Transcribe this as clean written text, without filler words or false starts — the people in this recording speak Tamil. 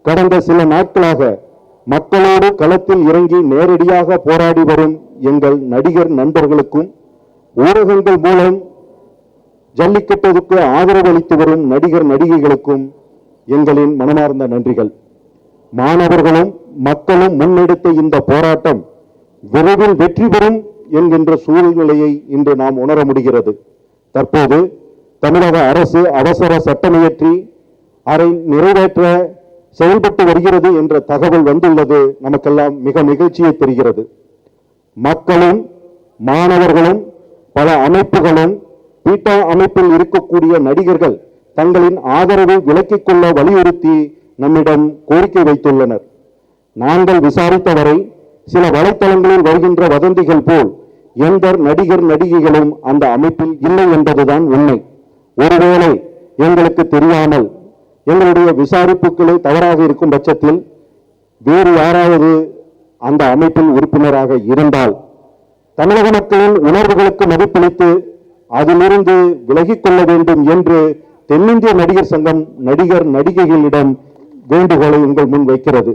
கடந்த சில நாட்களாக மக்களோடு களத்தில் இறங்கி நேரடியாக போராடி வரும் எங்கள் நடிகர் நண்பர்களுக்கும் ஊடகங்கள் மூலம் ஜல்லிக்கட்டுக்கு ஆதரவு அளித்து வரும் நடிகர் நடிகைகளுக்கும் எங்களின் மனமார்ந்த நன்றிகள். மாணவர்களும் மக்களும் முன்னெடுத்த இந்த போராட்டம் விரைவில் வெற்றி பெறும் என்கின்ற சூழ்நிலையை இன்று நாம் உணர முடிகிறது. தற்போது தமிழக அரசு அவசர சட்டமியற்றி அதை நிறைவேற்ற செயல்பட்டு வருகிறது என்ற தகவல் வந்துள்ளது நமக்கெல்லாம் மிக மகிழ்ச்சியை தருகிறது. மக்களும் மாணவர்களும் பல அமைப்புகளும் பீட்டா அமைப்பில் இருக்கக்கூடிய நடிகர்கள் தங்களின் ஆதரவை விலக்கிக் கொள்ள வலியுறுத்தி நம்மிடம் கோரிக்கை வைத்துள்ளனர். நாங்கள் விசாரித்தவரை சில வலைத்தளங்களில் வருகின்ற வதந்திகள் போல் எந்த நடிகர் நடிகைகளும் அந்த அமைப்பில் இல்லை என்பதுதான் உண்மை. ஒருவேளை எங்களுக்கு தெரியாமல் எங்களுடைய விசாரிப்புகளே தவறாக இருக்கும் பட்சத்தில் வேறு யாராவது அந்த அமைப்பில் உறுப்பினராக இருந்தால் தமிழக மக்களின் உணர்வுகளுக்கு மதிப்பளித்து அதிலிருந்து விலகிக் கொள்ள வேண்டும் என்று தென்னிந்திய நடிகர் சங்கம் நடிகர் நடிகைகளிடம் வேண்டுகோளை உங்கள் முன் வைக்கிறது.